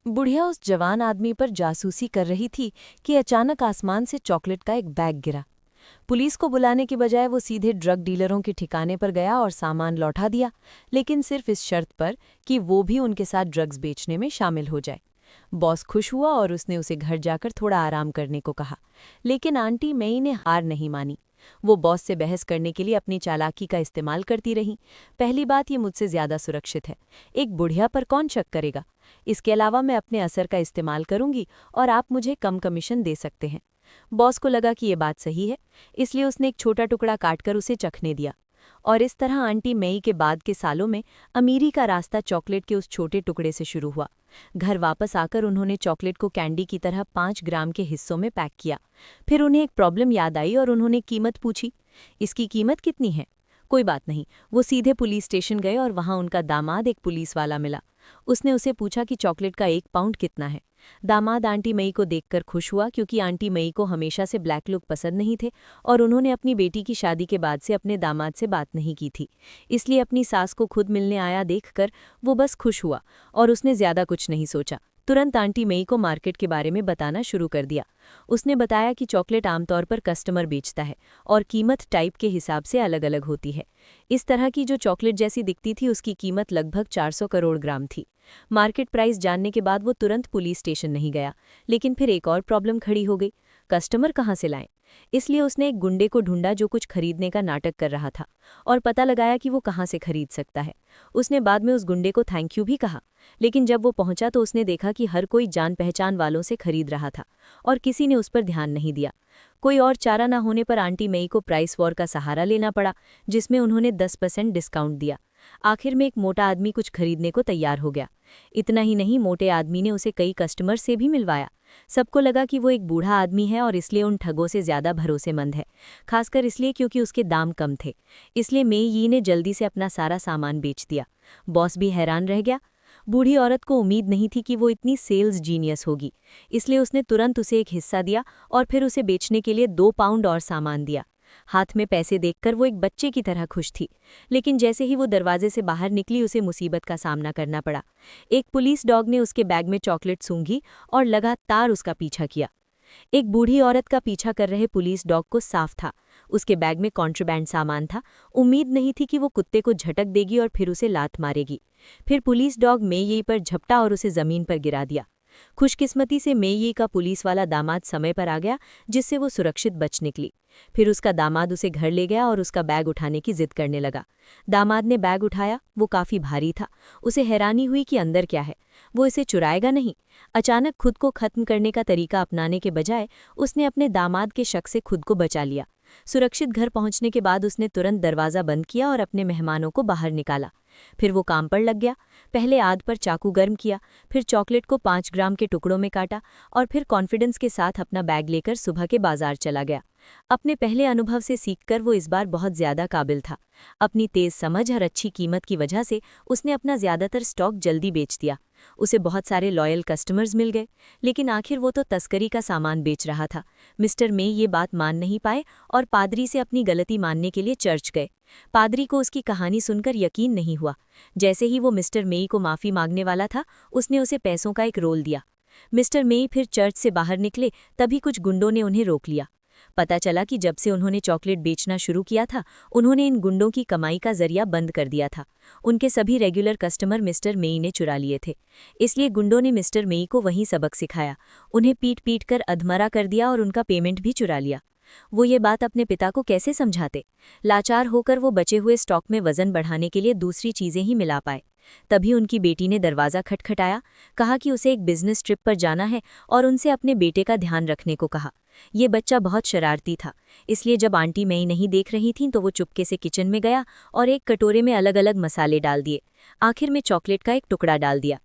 बुढ़िया उस जवान आदमी पर जासूसी कर रही थी कि अचानक आसमान से चॉकलेट का एक बैग गिरा। पुलिस को बुलाने की बजाय वो सीधे ड्रग डीलरों के ठिकाने पर गया और सामान लौटा दिया, लेकिन सिर्फ इस शर्त पर कि वो भी उनके साथ ड्रग्स बेचने में शामिल हो जाए। बॉस खुश हुआ और उसने उसे घर जाकर थोड़ा आराम करने को कहा, लेकिन आंटी मई ने हार नहीं मानी। वो बॉस से बहस करने के लिए अपनी चालाकी का इस्तेमाल करती रहीं। पहली बात, ये मुझसे ज्यादा सुरक्षित है, एक बुढ़िया पर कौन शक करेगा। इसके अलावा मैं अपने असर का इस्तेमाल करूंगी और आप मुझे कम कमीशन दे सकते हैं। बॉस को लगा कि ये बात सही है, इसलिए उसने एक छोटा टुकड़ा काटकर उसे चखने दिया। और इस तरह आंटी मई के बाद के सालों में अमीरी का रास्ता चॉकलेट के उस छोटे टुकड़े से शुरू हुआ। घर वापस आकर उन्होंने चॉकलेट को कैंडी की तरह 5 ग्राम के हिस्सों में पैक किया। फिर उन्हें एक प्रॉब्लम याद आई और उन्होंने कीमत पूछी। इसकी कीमत कितनी है? कोई बात नहीं, वो सीधे पुलिस स्टेशन गए और वहां उनका दामाद एक पुलिस वाला मिला। उसने उसे पूछा कि चॉकलेट का 1 पाउंड कितना है। दामाद आंटी मई को देखकर खुश हुआ, क्योंकि आंटी मई को हमेशा से ब्लैक लुक पसंद नहीं थे और उन्होंने अपनी बेटी की शादी के बाद से अपने दामाद से बात नहीं की थी। इसलिए अपनी सास को खुद मिलने आया देखकर वो बस खुश हुआ और उसने ज्यादा कुछ नहीं सोचा। तुरंत आंटी मई को मार्केट के बारे में बताना शुरू कर दिया। उसने बताया कि चॉकलेट आमतौर पर कस्टमर बेचता है और कीमत टाइप के हिसाब से अलग अलग होती है। इस तरह की जो चॉकलेट जैसी दिखती थी उसकी कीमत लगभग 400 करोड़ ग्राम थी। मार्केट प्राइस जानने के बाद वो तुरंत पुलिस स्टेशन नहीं गया, लेकिन फिर एक और प्रॉब्लम खड़ी हो गई। कस्टमर कहाँ से लाएं? इसलिए उसने एक गुंडे को ढूंढा जो कुछ खरीदने का नाटक कर रहा था और पता लगाया कि वो कहाँ से खरीद सकता है। उसने बाद में उस गुंडे को थैंक यू भी कहा, लेकिन जब वो पहुंचा तो उसने देखा कि हर कोई जान पहचान वालों से खरीद रहा था और किसी ने उस पर ध्यान नहीं दिया। कोई और चारा न होने पर आंटी मई को प्राइस वॉर का सहारा लेना पड़ा, जिसमें उन्होंने 10% डिस्काउंट दिया। आखिर में एक मोटा आदमी कुछ खरीदने को तैयार हो गया। इतना ही नहीं, मोटे आदमी ने उसे कई कस्टमर से भी मिलवाया। सबको लगा कि वो एक बूढ़ा आदमी है और इसलिए उन ठगों से ज्यादा भरोसेमंद है, खासकर इसलिए क्योंकि उसके दाम कम थे। इसलिए मेई यी ने जल्दी से अपना सारा सामान बेच दिया। बॉस भी हैरान रह गया। बूढ़ी औरत को उम्मीद नहीं थी कि वो इतनी सेल्स जीनियस होगी, इसलिए उसने तुरंत उसे एक हिस्सा दिया और फिर उसे बेचने के लिए 2 पाउंड और सामान दिया। हाथ में पैसे देखकर वो एक बच्चे की तरह खुश थी, लेकिन जैसे ही वो दरवाजे से बाहर निकली उसे मुसीबत का सामना करना पड़ा। एक पुलिस डॉग ने उसके बैग में चॉकलेट सूंघी और लगातार उसका पीछा किया। एक बूढ़ी औरत का पीछा कर रहे पुलिस डॉग को साफ था, उसके बैग में कॉन्ट्रैबैंड सामान था। उम्मीद नहीं थी कि वो कुत्ते को झटक देगी और फिर उसे लात मारेगी। फिर पुलिस डॉग मेई पर झपटा और उसे जमीन पर गिरा दिया। खुशकिस्मती से मेई का पुलिस वाला दामाद समय पर आ गया, जिससे वो सुरक्षित बच निकली। फिर उसका दामाद उसे घर ले गया और उसका बैग उठाने की जिद करने लगा। दामाद ने बैग उठाया, वो काफी भारी था। उसे हैरानी हुई कि अंदर क्या है, वो इसे चुराएगा नहीं। अचानक खुद को खत्म करने का तरीका अपनाने के बजाय उसने अपने दामाद के शक से खुद को बचा लिया। सुरक्षित घर पहुंचने के बाद उसने तुरंत दरवाजा बंद किया और अपने मेहमानों को बाहर निकाला। फिर वो काम पर लग गया। पहले आद पर चाकू गर्म किया, फिर चॉकलेट को 5 ग्राम के टुकड़ों में काटा और फिर कॉन्फिडेंस के साथ अपना बैग लेकर सुबह के बाजार चला गया। अपने पहले अनुभव से सीखकर वो इस बार बहुत ज्यादा काबिल था। अपनी तेज समझ और अच्छी कीमत की वजह से उसने अपना ज्यादातर स्टॉक जल्दी बेच दिया। उसे बहुत सारे लॉयल कस्टमर्स मिल गए, लेकिन आखिर वो तो तस्करी का सामान बेच रहा था। मिस्टर मे ये बात मान नहीं पाए और पादरी से अपनी गलती मानने के लिए चर्च गए। पादरी को उसकी कहानी सुनकर यकीन नहीं हुआ। जैसे ही वो मिस्टर मेई को माफी मांगने वाला था, उसने उसे पैसों का एक रोल दिया। मिस्टर मेई फिर चर्च से बाहर निकले, तभी कुछ गुंडों ने उन्हें रोक लिया। पता चला कि जब से उन्होंने चॉकलेट बेचना शुरू किया था, उन्होंने इन गुंडों की कमाई का जरिया बंद कर दिया था। उनके सभी रेगुलर कस्टमर मिस्टर मेई ने चुरा लिए थे। इसलिए गुंडों ने मिस्टर मेई को वही सबक सिखाया, उन्हें पीट पीट कर अधमरा कर दिया और उनका पेमेंट भी चुरा लिया। वो ये बात अपने पिता को कैसे समझाते? लाचार होकर वो बचे हुए स्टॉक में वजन बढ़ाने के लिए दूसरी चीजें ही मिला पाए। तभी उनकी बेटी ने दरवाजा खटखटाया, कहा कि उसे एक बिजनेस ट्रिप पर जाना है और उनसे अपने बेटे का ध्यान रखने को कहा। ये बच्चा बहुत शरारती था, इसलिए जब आंटी मई नहीं देख रही थीं तो वो चुपके से किचन में गया और एक कटोरे में अलग अलग मसाले डाल दिए। आखिर में चॉकलेट का एक टुकड़ा डाल दिया।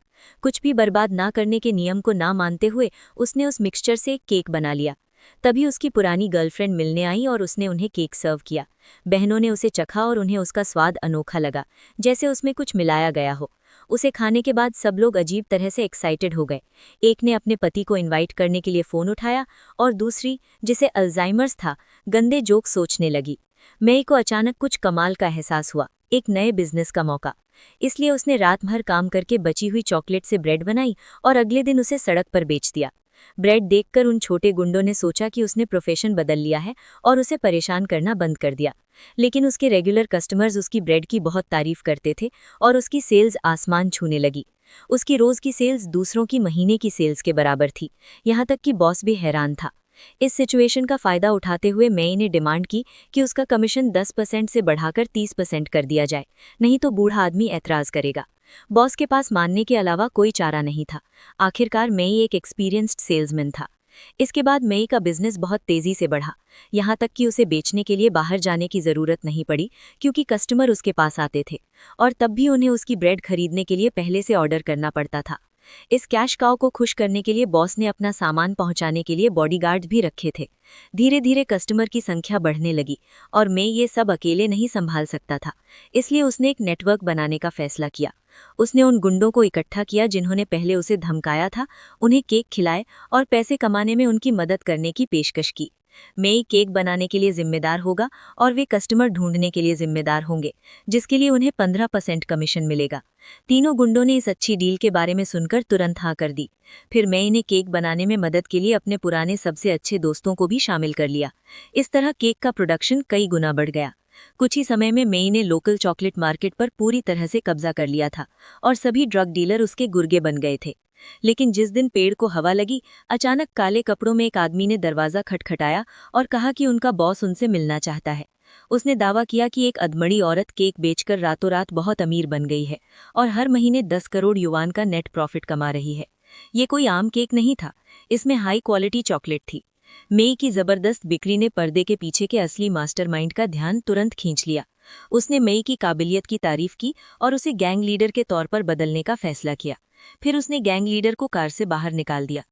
कुछ भी बर्बाद ना करने के नियम को ना मानते हुए उसने उस मिक्सचर से एक केक बना लिया। तभी उसकी पुरानी गर्लफ्रेंड मिलने आई और उसने उन्हें केक सर्व किया। बहनों ने उसे चखा और उन्हें उसका स्वाद अनोखा लगा, जैसे उसमें कुछ मिलाया गया हो। उसे खाने के बाद सब लोग अजीब तरह से एक्साइटेड हो गए। एक ने अपने पति को इनवाइट करने के लिए फ़ोन उठाया और दूसरी, जिसे अल्जाइमर्स था, गंदे जोक सोचने लगी। मई को अचानक कुछ कमाल का एहसास हुआ, एक नए बिजनेस का मौका। इसलिए उसने रात भर काम करके बची हुई चॉकलेट से ब्रेड बनाई और अगले दिन उसे सड़क पर बेच दिया। ब्रेड देखकर उन छोटे गुंडों ने सोचा कि उसने प्रोफेशन बदल लिया है और उसे परेशान करना बंद कर दिया। लेकिन उसके रेगुलर कस्टमर्स उसकी ब्रेड की बहुत तारीफ करते थे और उसकी सेल्स आसमान छूने लगी। उसकी रोज की सेल्स दूसरों की महीने की सेल्स के बराबर थी, यहाँ तक कि बॉस भी हैरान था। इस सिचुएशन का फायदा उठाते हुए मेई ने डिमांड की कि उसका कमीशन 10% से बढ़ाकर 30% कर दिया जाए, नहीं तो बूढ़ा आदमी ऐतराज करेगा। बॉस के पास मानने के अलावा कोई चारा नहीं था। आखिरकार मेई एक एक्सपीरियंस्ड सेल्समैन था। इसके बाद मेई का बिजनेस बहुत तेजी से बढ़ा, यहाँ तक कि उसे बेचने के लिए बाहर जाने की जरूरत नहीं पड़ी, क्योंकि कस्टमर उसके पास आते थे और तब भी उन्हें उसकी ब्रेड खरीदने के लिए पहले से ऑर्डर करना पड़ता था। इस कैश काउ को खुश करने के लिए बॉस ने अपना सामान पहुंचाने के लिए बॉडीगार्ड भी रखे थे। धीरे धीरे कस्टमर की संख्या बढ़ने लगी और मैं ये सब अकेले नहीं संभाल सकता था, इसलिए उसने एक नेटवर्क बनाने का फैसला किया। उसने उन गुंडों को इकट्ठा किया जिन्होंने पहले उसे धमकाया था, उन्हें केक खिलाए और पैसे कमाने में उनकी मदद करने की पेशकश की। मेई केक बनाने के लिए जिम्मेदार होगा और वे कस्टमर ढूंढने के लिए जिम्मेदार होंगे, जिसके लिए उन्हें 15% कमीशन मिलेगा। तीनों गुंडों ने इस अच्छी डील के बारे में सुनकर तुरंत हाँ कर दी। फिर मेई ने केक बनाने में मदद के लिए अपने पुराने सबसे अच्छे दोस्तों को भी शामिल कर लिया। इस तरह केक का प्रोडक्शन कई गुना बढ़ गया। कुछ ही समय में मेई ने लोकल चॉकलेट मार्केट पर पूरी तरह से कब्जा कर लिया था और सभी ड्रग डीलर उसके गुर्गे बन गए थे। लेकिन जिस दिन पेड़ को हवा लगी, अचानक काले कपड़ों में एक आदमी ने दरवाजा खटखटाया और कहा कि उनका बॉस उनसे मिलना चाहता है। उसने दावा किया कि एक अधमड़ी औरत केक बेचकर रातों रात बहुत अमीर बन गई है और हर महीने 10 करोड़ युवान का नेट प्रॉफिट कमा रही है। ये कोई आम केक नहीं था, इसमें हाई क्वालिटी चॉकलेट थी। मेई की जबरदस्त बिक्री ने पर्दे के पीछे के असली मास्टरमाइंड का ध्यान तुरंत खींच लिया। उसने मेई की काबिलियत की तारीफ की और उसे गैंग लीडर के तौर पर बदलने का फैसला किया। फिर उसने गैंग लीडर को कार से बाहर निकाल दिया।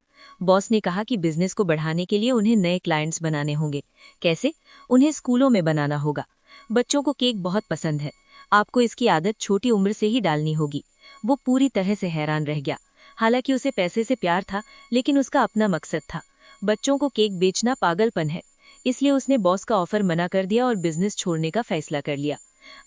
बॉस ने कहा कि बिजनेस को बढ़ाने के लिए उन्हें नए क्लाइंट्स बनाने होंगे। कैसे? उन्हें स्कूलों में बनाना होगा। बच्चों को केक बहुत पसंद है, आपको इसकी आदत छोटी उम्र से ही डालनी होगी। वो पूरी तरह से हैरान रह गया। हालांकि उसे पैसे से प्यार था, लेकिन उसका अपना मकसद था। बच्चों को केक बेचना पागलपन है, इसलिए उसने बॉस का ऑफर मना कर दिया और बिजनेस छोड़ने का फैसला कर लिया।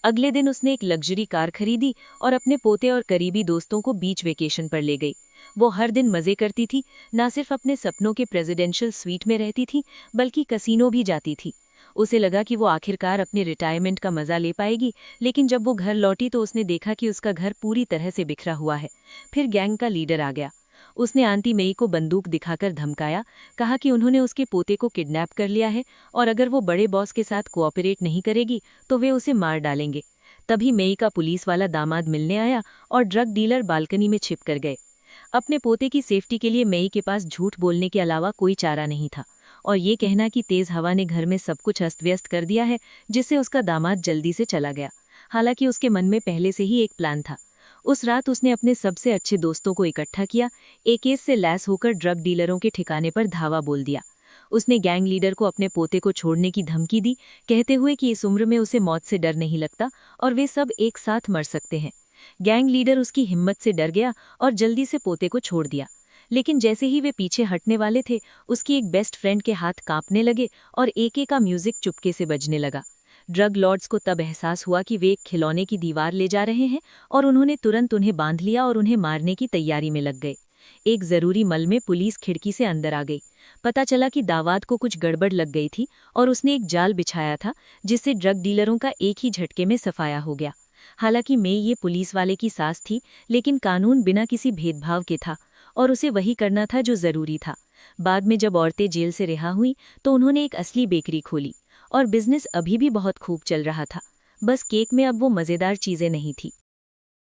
अगले दिन उसने एक लग्जरी कार खरीदी और अपने पोते और करीबी दोस्तों को बीच वेकेशन पर ले गई। वो हर दिन मजे करती थी, ना सिर्फ अपने सपनों के प्रेसिडेंशियल स्वीट में रहती थी, बल्कि कसीनो भी जाती थी। उसे लगा कि वो आखिरकार अपने रिटायरमेंट का मजा ले पाएगी, लेकिन जब वो घर लौटी तो उसने देखा कि उसका घर पूरी तरह से बिखरा हुआ है। फिर गैंग का लीडर आ गया। उसने आंटी मेई को बंदूक दिखाकर धमकाया, कहा कि उन्होंने उसके पोते को किडनैप कर लिया है और अगर वो बड़े बॉस के साथ कोऑपरेट नहीं करेगी तो वे उसे मार डालेंगे। तभी मेई का पुलिस वाला दामाद मिलने आया और ड्रग डीलर बालकनी में छिप कर गए। अपने पोते की सेफ्टी के लिए मेई के पास झूठ बोलने के अलावा कोई चारा नहीं था और ये कहना कि तेज हवा ने घर में सब कुछ अस्त व्यस्त कर दिया है, जिससे उसका दामाद जल्दी से चला गया। हालांकि उसके मन में पहले से ही एक प्लान था। उस रात उसने अपने सबसे अच्छे दोस्तों को इकट्ठा किया, एकेस से लैस होकर ड्रग डीलरों के ठिकाने पर धावा बोल दिया। उसने गैंग लीडर को अपने पोते को छोड़ने की धमकी दी, कहते हुए कि इस उम्र में उसे मौत से डर नहीं लगता और वे सब एक साथ मर सकते हैं। गैंग लीडर उसकी हिम्मत से डर गया और जल्दी से पोते को छोड़ दिया। लेकिन जैसे ही वे पीछे हटने वाले थे, उसकी एक बेस्ट फ्रेंड के हाथ कांपने लगे और एके का म्यूजिक चुपके से बजने लगा। ड्रग लॉर्ड्स को तब एहसास हुआ कि वे एक खिलौने की दीवार ले जा रहे हैं और उन्होंने तुरंत उन्हें बांध लिया और उन्हें मारने की तैयारी में लग गए। एक जरूरी मल में पुलिस खिड़की से अंदर आ गई। पता चला कि दावाद को कुछ गड़बड़ लग गई थी और उसने एक जाल बिछाया था, जिससे ड्रग डीलरों का एक ही झटके में सफाया हो गया। हालांकि मैं ये पुलिस वाले की सास थी, लेकिन कानून बिना किसी भेदभाव के था और उसे वही करना था जो जरूरी था। बाद में जब औरतें जेल से रिहा हुई तो उन्होंने एक असली बेकरी खोली और बिजनेस अभी भी बहुत खूब चल रहा था। बस केक में अब वो मज़ेदार चीज़ें नहीं थी।